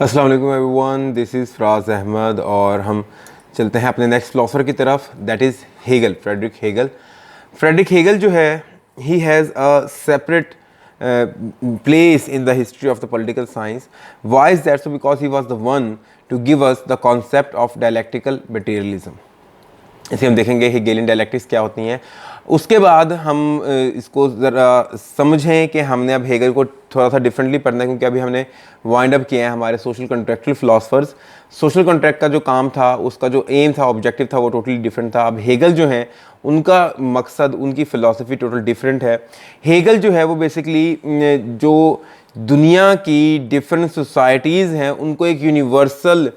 अस्सलाम वालेकुम everyone, this is Faraz Ahmad और हम चलते हैं अपने नेक्स्ट फिलोसफर की तरफ, that is Hegel, Friedrich Hegel. Friedrich Hegel जो है, he has a separate place in the history of the political science. Why is that so? Because he was the one to give us the concept of dialectical materialism. इसे हम देखेंगे Hegelian dialectics क्या होती हैं। उसके बाद हम इसको ज़रा समझें कि हमने अब हेगल को थोड़ा सा डिफरेंटली पढ़ना है, क्योंकि अभी हमने वाइंड अप किया है हमारे social contractual philosophers. Social contract का जो काम था, उसका जो एम था, ऑब्जेक्टिव था, वो टोटली डिफरेंट था। अब हेगल जो है, उनका मकसद, उनकी फ़िलासफ़ी टोटल डिफरेंट है। हेगल जो है वो बेसिकली जो दुनिया की डिफरेंट सोसाइटीज़ हैं उनको एक यूनिवर्सल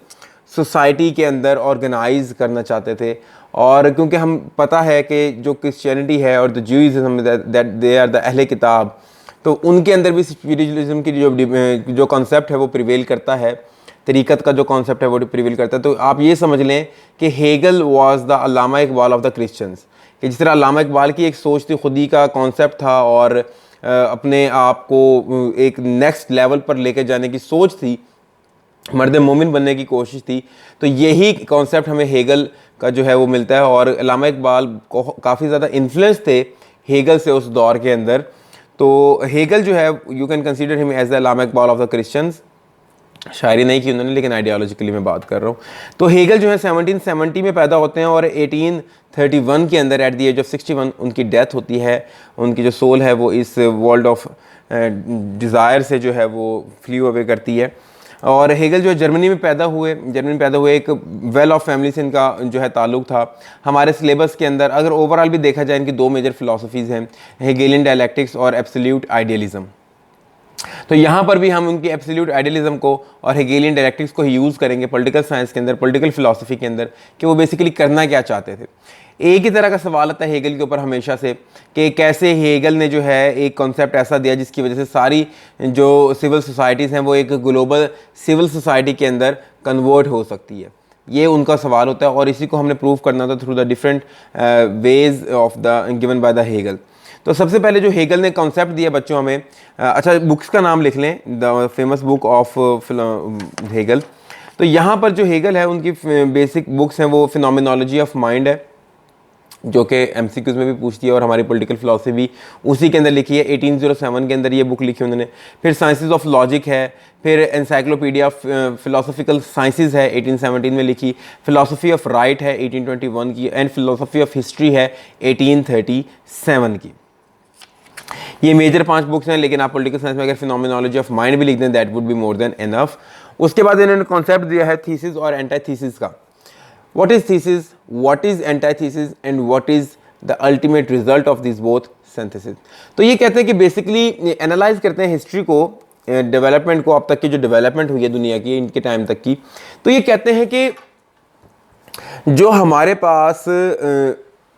सोसाइटी के अंदर ऑर्गेनाइज करना चाहते थे। और क्योंकि हम पता है कि जो क्रिश्चियनिटी है और the Judaism that they are the अहले किताब, तो उनके अंदर भी स्पिरिचुअलिज्म की जो कॉन्सेप्ट है वो प्रिवेल करता है, तरीक़त का जो कॉन्सेप्ट है वो प्रिवेल करता है। तो आप ये समझ लें कि Hegel was the Allama Iqbal of the Christians, कि जिस तरह अल्लामा इकबाल की एक सोच थी, खुदी का कॉन्सेप्ट था और अपने आप को एक नेक्स्ट लेवल पर लेके जाने की सोच थी, मर्द मोमिन बनने की कोशिश थी, तो यही कॉन्सेप्ट हमें हेगल का जो है वो मिलता है। और अल्लामा इकबाल को काफ़ी ज़्यादा इन्फ्लुएंस थे हेगल से उस दौर के अंदर। तो हेगल जो है, you can consider him as the Allama Iqbal of the Christians. शायरी नहीं की उन्होंने, लेकिन आइडियोलॉजिकली मैं बात कर रहा हूँ। तो हेगल जो है 1770 में पैदा होते हैं और 1831 के अंदर एट द एज ऑफ 61 उनकी डेथ होती है। उनकी जो सोल है वो इस वर्ल्ड ऑफ डिज़ायर से जो है वो फ्ली अवे करती है। और हेगल जो है जर्मनी में पैदा हुए, एक वेल ऑफ फैमिली से इनका जो है ताल्लुक़ था। हमारे सिलेबस के अंदर अगर ओवरऑल भी देखा जाए, इनकी दो मेजर फ़िलासफ़ीज़ हैं, हेगेलियन डायलेक्टिक्स और एब्सोल्यूट आइडियलिज़म। तो यहाँ पर भी हम उनकी एब्सोल्यूट आइडियलिज्म को और हेगेलियन डायलेक्टिक्स को ही यूज़ करेंगे पॉलिटिकल साइंस के अंदर, पॉलिटिकल फिलॉसफी के अंदर, कि वो बेसिकली करना क्या चाहते थे। एक ही तरह का सवाल आता है हेगल के ऊपर हमेशा से, कि कैसे हेगल ने जो है एक कॉन्सेप्ट ऐसा दिया जिसकी वजह से सारी जो सिविल सोसाइटीज़ हैं वो एक ग्लोबल सिविल सोसाइटी के अंदर कन्वर्ट हो सकती है। ये उनका सवाल होता है और इसी को हमने प्रूव करना था through the different ways of the given by the Hegel. तो सबसे पहले जो हेगल ने कॉन्सेप्ट दिया बच्चों हमें, अच्छा बुक्स का नाम लिख लें, the famous book of Hegel. तो यहाँ पर जो हेगल है उनकी बेसिक बुक्स हैं वो फिनोमिनोलॉजी ऑफ माइंड है, जो कि एमसीक्यूज में भी पूछती है और हमारी पॉलिटिकल फिलॉसफी भी उसी के अंदर लिखी है। 1807 के अंदर ये बुक लिखी उन्होंने। फिर साइंसेस ऑफ लॉजिक है, फिर एनसाइक्लोपीडिया ऑफ फिलोसफिकल साइंसेस है 1817 में लिखी, फिलोसफी ऑफ राइट है 1821 की, एंड फिलोसफी ऑफ हिस्ट्री है 1837 की। ये मेजर 5 बुक्स हैं, लेकिन आप पॉलिटिकल साइंस में अगर फिनोमिनोलॉजी ऑफ माइंड भी लिख दें, that would be more than enough. उसके बाद इन्होंने कॉन्सेप्ट दिया है थीसिस और एंटीथीसिस का। What is thesis, what is antithesis and what is the ultimate result of this both synthesis. तो ये कहते हैं कि बेसिकली एनालाइज करते हैं हिस्ट्री को, डेवलपमेंट को, अब तक की जो डेवलपमेंट हुई है दुनिया की इनके टाइम तक की। तो ये कहते हैं कि जो हमारे पास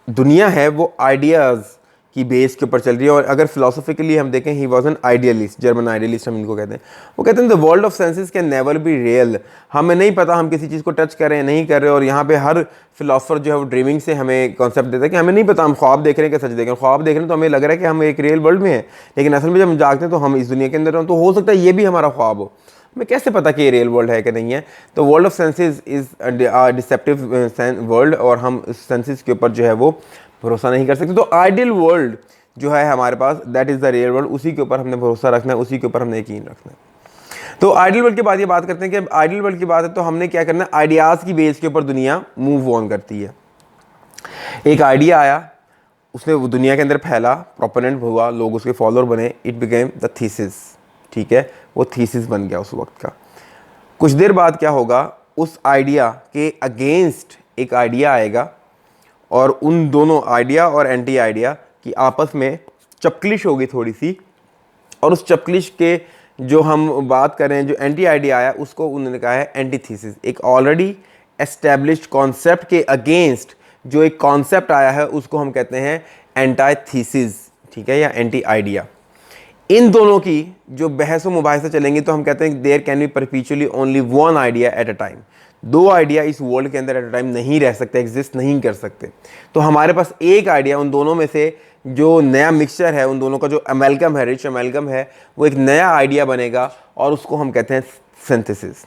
दुनिया है वो आइडियाज़ की बेस के ऊपर चल रही है। और अगर फिलोसफिकली हम देखें, he was an idealist, German idealist हम इनको कहते हैं। वो कहते हैं the world of senses can never be real. हमें नहीं पता हम किसी चीज़ को टच कर रहे हैं नहीं कर रहे, और यहाँ पे हर फिलोसफर जो है वो ड्रीमिंग से हमें कॉन्सेप्ट देता है कि हमें नहीं पता हम ख्वाब देख रहे हैं कि सच देख रहे हैं। ख्वाब देख रहे हैं तो हमें लग रहा है कि हम एक रियल वर्ल्ड में हैं, लेकिन असल में जब हम जागते हैं तो हम इस दुनिया के अंदर हैं। तो हो सकता है ये भी हमारा ख्वाब हो, हमें कैसे पता कि ये रियल वर्ल्ड है कि नहीं है। तो world of senses is deceptive world, और हम सेंसेस के ऊपर जो है वो भरोसा नहीं कर सकते। तो आइडियल वर्ल्ड जो है हमारे पास, that is the real world, उसी के ऊपर हमने भरोसा रखना है, उसी के ऊपर हमने यकीन रखना है। तो आइडियल वर्ल्ड के बाद ये बात करते हैं कि आइडियल वर्ल्ड की बात है तो हमने क्या करना है, आइडियाज़ की बेस के ऊपर दुनिया मूव ऑन करती है। एक आइडिया आया, उसने वो दुनिया के अंदर फैला, प्रोपोनेंट हुआ, लोग उसके फॉलोअर बने, इट बिकेम द थीसिस। ठीक है, वो थीसिस बन गया उस वक्त का। कुछ देर बाद क्या होगा, उस आइडिया के अगेंस्ट एक आइडिया आएगा, और उन दोनों आइडिया और एंटी आइडिया कि आपस में चपकलिश होगी थोड़ी सी, और उस चपकलिश के जो हम बात कर रहे हैं, जो एंटी आइडिया आया उसको उन्होंने कहा है एंटीथीसिस। एक ऑलरेडी एस्टेब्लिश्ड कॉन्सेप्ट के अगेंस्ट जो एक कॉन्सेप्ट आया है उसको हम कहते हैं एंटीथीसिस, ठीक है, या एंटी आइडिया। इन दोनों की जो बहस व मुबाहिसा चलेंगी तो हम कहते हैं there can be perpetually only one idea at a time. दो आइडिया इस वर्ल्ड के अंदर एट अ टाइम नहीं रह सकते, एग्जिस्ट नहीं कर सकते। तो हमारे पास एक आइडिया, उन दोनों में से जो नया मिक्सचर है, उन दोनों का जो अमेलगम है, रिच अमेलगम है, वो एक नया आइडिया बनेगा और उसको हम कहते हैं सिंथेसिस।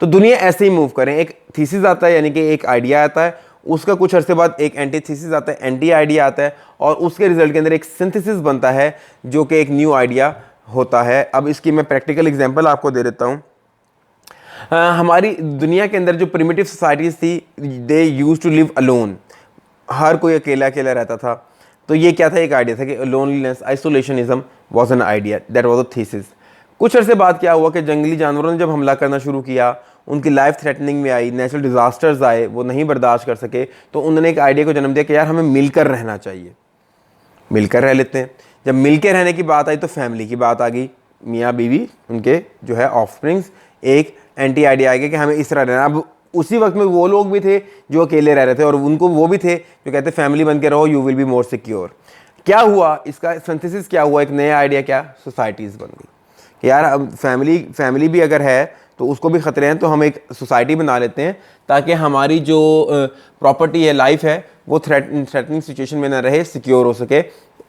तो दुनिया ऐसे ही मूव करें, एक थीसिस आता है यानी कि एक आइडिया आता है, उसका कुछ अरसे बाद एक एंटी थीसिस आता है, एंटी आइडिया आता है, और उसके रिजल्ट के अंदर एक सिंथेसिस बनता है जो कि एक न्यू आइडिया होता है। अब इसकी मैं प्रैक्टिकल एग्जांपल आपको दे देता हूँ। हमारी दुनिया के अंदर जो प्रिमिटिव सोसाइटीज़ थी, दे यूज टू लिव अलोन, हर कोई अकेला अकेला रहता था। तो ये क्या था, एक आइडिया था कि loneliness, isolationism was an idea, that was a thesis. कुछ अरसे बाद क्या हुआ कि जंगली जानवरों ने जब हमला करना शुरू किया, उनकी लाइफ थ्रेटनिंग में आई, नेचुरल डिजास्टर्स आए, वो नहीं बर्दाश्त कर सके, तो उन्होंने एक आइडिया को जन्म दिया कि यार हमें मिलकर रहना चाहिए, मिलकर रह लेते हैं। जब मिलकर रहने की बात आई तो फैमिली की बात आ गई, मियाँ बीवी, उनके जो है ऑफस्प्रिंग्स, एक एंटी आइडिया आ गया कि हमें इस तरह रहना। अब उसी वक्त में वो लोग भी थे जो अकेले रह रहे थे, और उनको वो भी थे जो कहते फैमिली बन के रहो, you will be more secure. क्या हुआ, इसका सिंथेसिस क्या हुआ, एक नया आइडिया, क्या, सोसाइटीज़ बन गई कि यार अब फैमिली भी अगर है तो उसको भी ख़तरे हैं, तो हम एक सोसाइटी बना लेते हैं ताकि हमारी जो प्रॉपर्टी है, लाइफ है, वो थ्रेटनिंग सिचुएशन में ना रहे, सिक्योर हो सके।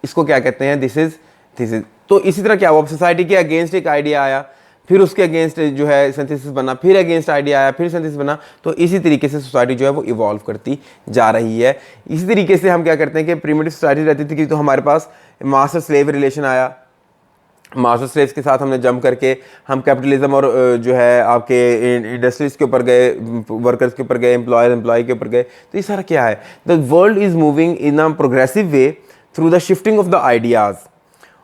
इसको क्या कहते हैं, दिस इज। तो इसी तरह क्या हुआ, सोसाइटी के अगेंस्ट एक आइडिया आया, फिर उसके अगेंस्ट जो है सिंथेसिस बना, फिर अगेंस्ट आइडिया आया, फिर सिंथेसिस बना। तो इसी तरीके से सोसाइटी जो है वो इवॉल्व करती जा रही है। इसी तरीके से हम क्या करते हैं कि प्रिमिटिव सोसाइटी रहती थी कि तो हमारे पास मास्टर स्लेव रिलेशन आया, मास्टर स्लेव्स के साथ हमने जंप करके हम कैपिटलिज्म और जो है आपके इंडस्ट्रीज के ऊपर गए, वर्कर्स के ऊपर गए, एम्प्लॉय के ऊपर गए। तो ये सारा क्या है, the world is moving in a progressive way through the shifting of the ideas.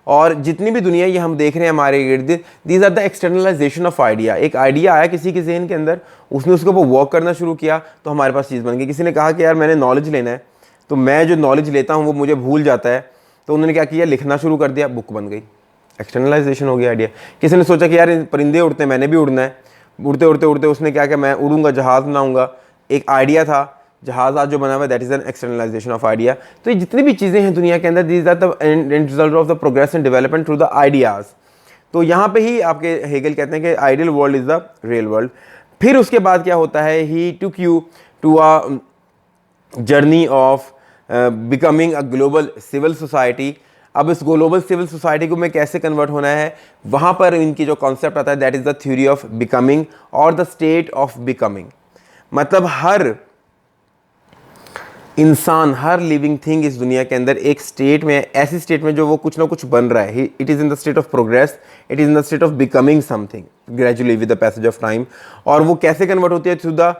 और जितनी भी दुनिया ये हम देख रहे हैं हमारे इर्द गिर्द, these are the externalization of idea. एक आइडिया आया किसी के जहन के अंदर, उसने उसके ऊपर वर्क करना शुरू किया, तो हमारे पास चीज़ बन गई। किसी ने कहा कि यार मैंने नॉलेज लेना है, तो मैं जो नॉलेज लेता हूँ वो मुझे भूल जाता है, तो उन्होंने क्या किया, लिखना शुरू कर दिया, बुक बन गई, एक्सटर्नलाइजेशन हो गया आइडिया। किसी ने सोचा कि यार परिंदे उड़ते हैं, मैंने भी उड़ना है, उड़ते उड़ते उड़ते उसने क्या किया, मैं उड़ूंगा, जहाज़ बनाऊंगा, एक आइडिया था, जहाज आज जो बना हुआ है, that is an externalization of idea. तो ये जितनी भी चीज़ें हैं दुनिया के अंदर, these are the end result of the progress and development through the ideas. तो यहाँ पे ही आपके हेगल कहते हैं कि ideal world is the real world. फिर उसके बाद क्या होता है, he took you to a journey of becoming a global civil society. अब इस ग्लोबल सिविल सोसाइटी को में कैसे कन्वर्ट होना है, वहाँ पर इनकी जो कॉन्सेप्ट आता है, that is the theory of becoming और द स्टेट ऑफ बिकमिंग। मतलब हर इंसान, हर लिविंग थिंग इस दुनिया के अंदर एक स्टेट में, ऐसी स्टेट में जो वो कुछ ना कुछ बन रहा है, it is in the state of progress, it is in the state of becoming something gradually with the passage of time. और वो कैसे कन्वर्ट होती है, through the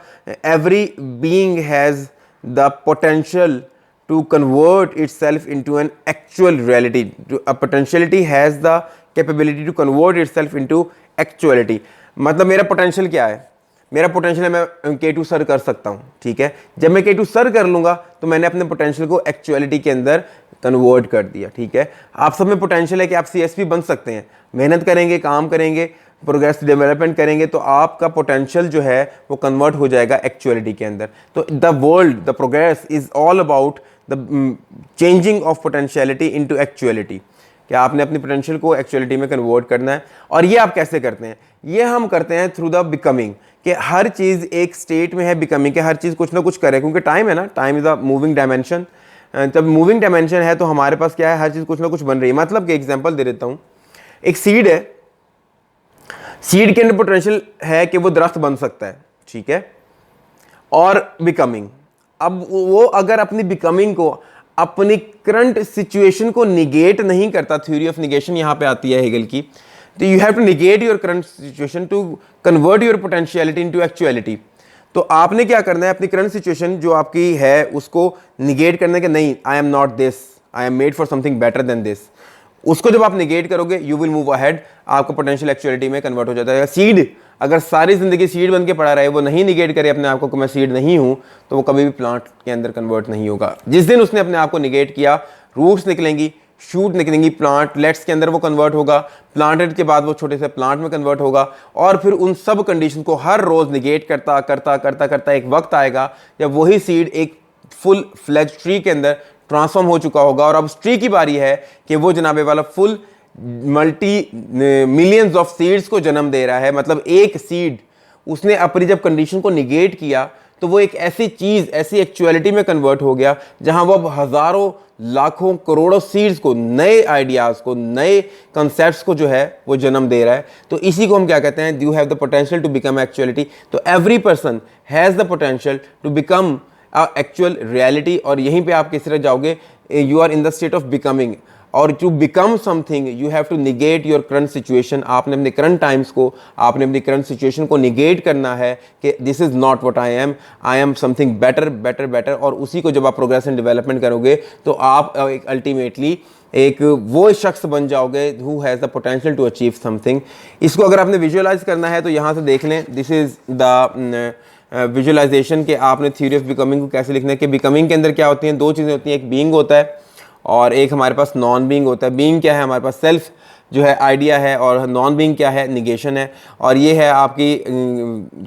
every being has the potential to convert itself into an actual reality. A potentiality has the capability to convert itself into actuality. मतलब मेरा potential क्या है, मेरा पोटेंशियल है मैं K2 सर कर सकता हूँ, ठीक है। जब मैं K2 सर कर लूँगा तो मैंने अपने पोटेंशियल को एक्चुअलिटी के अंदर कन्वर्ट कर दिया, ठीक है। आप सब में पोटेंशियल है कि आप CSP बन सकते हैं, मेहनत करेंगे, काम करेंगे, प्रोग्रेस डेवलपमेंट करेंगे, तो आपका पोटेंशियल जो है वो कन्वर्ट हो जाएगा एक्चुअलिटी के अंदर। तो the world, the progress is all about the changing of potentiality into actuality, कि आपने अपनी पोटेंशियल को एक्चुअलिटी में कन्वर्ट करना है। और ये आप कैसे करते हैं, ये हम करते हैं थ्रू द बिकमिंग, कि हर चीज़ एक स्टेट में है बिकमिंग, कि हर चीज़ कुछ ना कुछ करे, क्योंकि टाइम है ना, time is a moving dimension. जब मूविंग डायमेंशन है तो हमारे पास क्या है, हर चीज़ कुछ ना कुछ बन रही है। मतलब कि एग्जाम्पल दे देता हूँ, एक सीड है, सीड के अंदर पोटेंशियल है कि वो दरख्त बन सकता है, ठीक है, और बिकमिंग। अब वो अगर अपनी बिकमिंग को, अपनी करंट सिचुएशन को निगेट नहीं करता, थ्योरी ऑफ निगेशन यहाँ पे आती है हेगल की, तो you have to negate your current situation to convert your potentiality into actuality. तो आपने क्या करना है, अपनी करंट सिचुएशन जो आपकी है उसको निगेट करने के, नहीं, I am not this, I am made for something better than this. उसको जब आप निगेट करोगे, यू विल मूव अहेड, आपका पोटेंशियल एक्चुअलिटी में कन्वर्ट हो जाता है। सीड अगर सारी जिंदगी सीड बन के पड़ा रहे, वो नहीं निगेट करे अपने आप को कि मैं सीड नहीं हूं, तो वो कभी भी प्लांट के अंदर कन्वर्ट नहीं होगा। जिस दिन उसने अपने आप को निगेट किया, रूट्स निकलेंगी, शूट निकलेंगी, प्लांटलेट्स के अंदर वो कन्वर्ट होगा, प्लांटेड के बाद वो छोटे से प्लांट में कन्वर्ट होगा, और फिर उन सब कंडीशन को हर रोज निगेट करता करता करता करता एक वक्त आएगा जब वही सीड एक फुल फ्लेज ट्री के अंदर ट्रांसफॉर्म हो चुका होगा। और अब उस ट्री की बारी है कि वो जनाबे वाला full multi millions of seeds को जन्म दे रहा है। मतलब एक सीड उसने अपनी जब कंडीशन को निगेट किया तो वो एक ऐसी चीज़, ऐसी एक्चुअलिटी में कन्वर्ट हो गया जहां वो अब हज़ारों, लाखों, करोड़ों सीड्स को, नए आइडियाज़ को, नए कंसेप्ट्स को जो है वो जन्म दे रहा है। तो इसी को हम क्या कहते हैं, you have the potential to become actuality. तो every person has the potential to become actual reality. और यहीं पे आप किस तरह जाओगे, you are in the state of becoming. और to become something you have to negate your current situation. आपने अपने करंट टाइम्स को, आपने अपनी करंट सिचुएशन को निगेट करना है कि this is not what I am something better better better. और उसी को जब आप प्रोग्रेस एंड डेवलपमेंट करोगे तो आप एक अल्टीमेटली एक वो शख्स बन जाओगे who has the potential to achieve something. इसको अगर आपने विजुअलाइज करना है तो यहाँ से देख लें, दिस इज़ द विजुअलाइजेशन के आपने थ्योरी ऑफ बिकमिंग को कैसे लिखना है कि बिकमिंग के अंदर क्या होती हैं, दो चीज़ें होती हैं, एक बीइंग होता है और एक हमारे पास नॉन बीइंग होता है। बीइंग क्या है, हमारे पास सेल्फ जो है आइडिया है, और नॉन बीइंग क्या है, निगेशन है। और ये है आपकी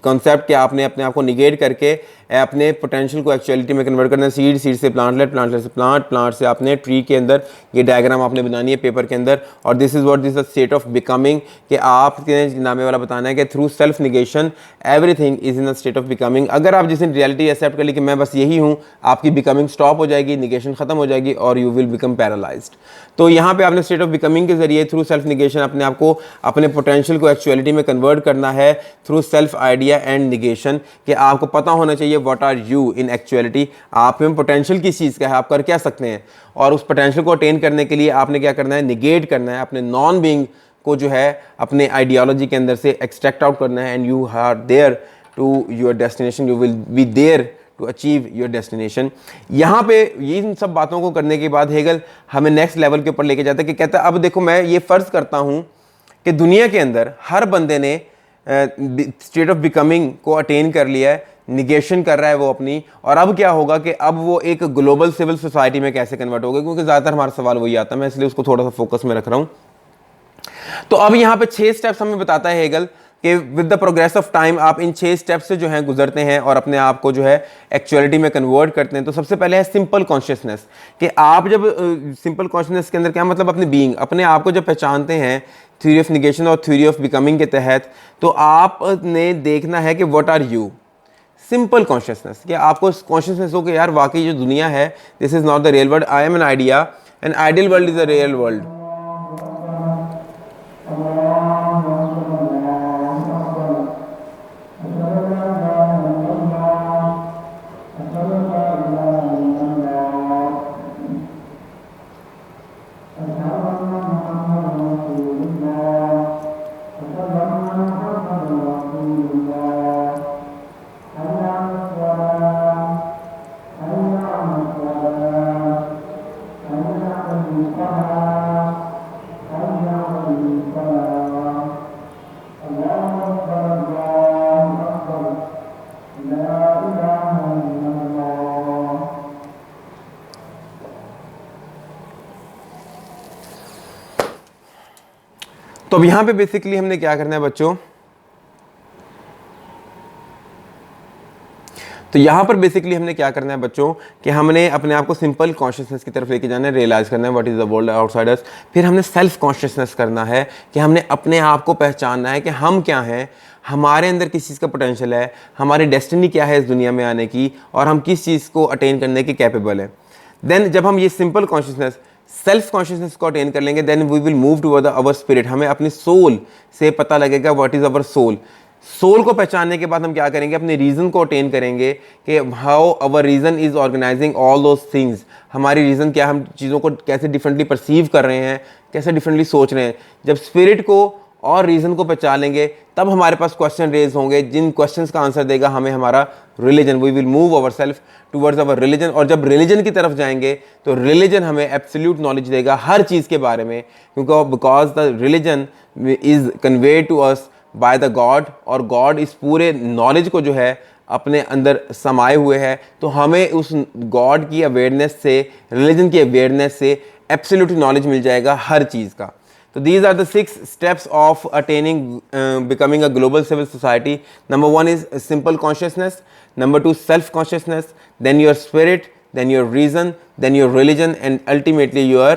कॉन्सेप्ट कि आपने अपने आप को निगेट करके अपने पोटेंशियल को एक्चुअलिटी में कन्वर्ट करना है। सीड, सीड से प्लांटलेट, प्लांटलेट से प्लांट, प्लांट से आपने ट्री के अंदर ये डायग्राम आपने बनानी है पेपर के अंदर। और this is what this the state of becoming कि आपके नामे वाला बताना है कि through self negation everything is in the state of becoming. अगर आप जिस रियलिटी एक्सेप्ट कर ली कि मैं बस यही हूँ, आपकी बिकमिंग स्टॉप हो जाएगी, निगेशन खत्म हो जाएगी और यू विल बिकम पैरालाइज्ड। तो यहाँ पे आपने स्टेट ऑफ बिकमिंग के जरिए थ्रू सेल्फ निगेशन अपने आप को, अपने पोटेंशियल को एक्चुअलिटी में कन्वर्ट करना है through self idea and negation. कि आपको पता होना चाहिए what are you in actuality, आप में पोटेंशियल किस चीज़ का है, आप कर क्या सकते हैं। और उस पोटेंशियल को अटेन करने के लिए आपने क्या करना है, निगेट करना है, अपने नॉन बीइंग को जो है अपने आइडियोलॉजी के अंदर से एक्सट्रैक्ट आउट करना है। And you are there to your destination, you will be there to achieve your destination. यहाँ पे इन सब बातों को करने के बाद हेगल हमें नेक्स्ट लेवल के ऊपर लेके जाता है कि कहता है अब देखो मैं ये फ़र्ज़ करता हूँ कि दुनिया के अंदर हर बंदे ने स्टेट ऑफ बिकमिंग को अटेन कर लिया है, निगेशन कर रहा है वो अपनी। और अब क्या होगा कि अब वो एक ग्लोबल सिविल सोसाइटी में कैसे कन्वर्ट होगा, क्योंकि ज़्यादातर हमारा सवाल वही आता है, मैं इसलिए उसको थोड़ा सा फोकस में रख रहा हूँ। तो अब यहाँ पे 6 स्टेप्स हमें बताता है हेगल कि with the progress of time आप इन 6 स्टेप्स से जो है गुजरते हैं और अपने आप को जो है एक्चुअलिटी में कन्वर्ट करते हैं। तो सबसे पहले है सिंपल कॉन्शियसनेस कि आप जब सिंपल कॉन्शियसनेस के अंदर क्या मतलब, अपने बीइंग, अपने आप को जब पहचानते हैं थ्योरी ऑफ निगेशन और थ्योरी ऑफ बिकमिंग के तहत, तो आपने देखना है कि what are you, simple consciousness. कि आपको कॉन्शियसनेस हो कि यार वाकई जो दुनिया है this is not the real world, I am an idea, an ideal world is the real world. तो अब यहां पे बेसिकली हमने क्या करना है बच्चों, तो यहां पर बेसिकली हमने क्या करना है बच्चों कि हमने अपने आप को सिंपल कॉन्शियसनेस की तरफ लेके जाना है, रियलाइज करना है what is the world outside us. फिर हमने सेल्फ कॉन्शियसनेस करना है कि हमने अपने आप को पहचानना है कि हम क्या हैं, हमारे अंदर किस चीज़ का पोटेंशियल है, हमारी डेस्टिनी क्या है इस दुनिया में आने की, और हम किस चीज़ को अटेन करने के कैपेबल है। देन जब हम ये सिंपल कॉन्शियसनेस, सेल्फ कॉन्शियसनेस को अटेन कर लेंगे, then we will move toward our spirit. हमें अपनी सोल से पता लगेगा what is our soul. Soul को पहचानने के बाद हम क्या करेंगे, अपने रीजन को अटेन करेंगे कि how our reason is organising all those things. हमारी रीजन क्या, हम चीज़ों को कैसे डिफरेंटली परसीव कर रहे हैं, कैसे डिफरेंटली सोच रहे हैं। जब स्पिरिट को और रीजन को पहचान लेंगे तब हमारे पास क्वेश्चन रेज होंगे, जिन क्वेश्चंस का आंसर देगा हमें हमारा religion. We will move our self towards our religion. और जब रिलीजन की तरफ जाएंगे तो रिलीजन हमें एब्सोल्यूट नॉलेज देगा हर चीज़ के बारे में, क्योंकि because the religion is conveyed to us by the god, और गॉड इस पूरे नॉलेज को जो है अपने अंदर समाये हुए है। तो हमें उस गॉड की अवेयरनेस से, रिलीजन की अवेयरनेस से एब्सोल्यूट नॉलेज मिल जाएगा हर चीज़ का। So these are the 6 steps of attaining becoming a global civil society. Number 1 is simple consciousness. Number 2 self consciousness. Then your spirit. Then your reason. Then your religion. And ultimately your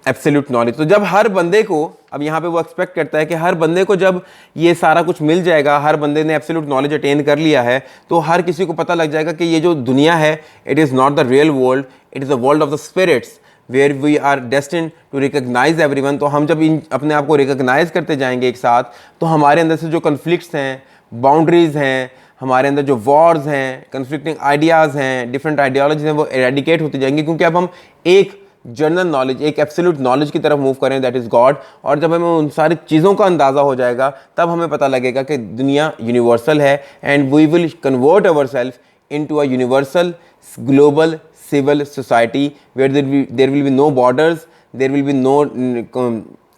absolute knowledge. तो जब हर बंदे को, अब यहाँ पे वो expect करता है कि हर बंदे को जब ये सारा कुछ मिल जाएगा, हर बंदे ने एब्सोल्यूट नॉलेज अटेन कर लिया है, तो हर किसी को पता लग जाएगा कि ये जो दुनिया है, it is not the real world, it is the world of the spirits where we are destined to recognise everyone. तो हम जब इन अपने आप को रिकग्नाइज करते जाएंगे एक साथ, तो हमारे अंदर से जो कन्फ्लिक्ट्स हैं, बाउंड्रीज़ हैं, हमारे अंदर जो वॉर्स हैं, कन्फ्लिक्टिंग आइडियाज़ हैं, डिफरेंट आइडियोलॉजीज हैं, वो एरेडिकेट होती जाएंगी, क्योंकि अब हम एक जनरल नॉलेज, एक एब्सोल्यूट नॉलेज की तरफ मूव करें, दैट इज़ गॉड। और जब हमें उन सारी चीज़ों का अंदाज़ा हो जाएगा, तब हमें पता लगेगा कि दुनिया यूनिवर्सल है, and we will convert our self into a universal global civil society where there will be no borders, there will be no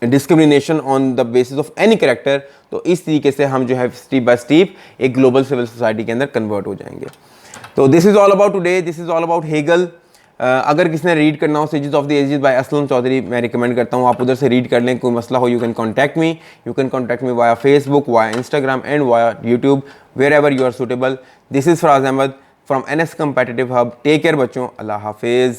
discrimination on the basis of any character. तो इस तरीके से हम जो है स्टेप बाय स्टेप एक global civil society के अंदर कन्वर्ट हो जाएंगे। तो this is all about today, this is all about Hegel. अगर किसी ने रीड करना हो sages of the ages by Aslam Chaudhary, मैं रिकमेंड करता हूँ आप उधर से रीड कर लें। कोई मसला हो, you can contact me via Facebook, via Instagram and via YouTube, wherever you are suitable. This is Faraz Ahmad from NS competitive hub. Take care बच्चों, अल्लाह हाफिज़।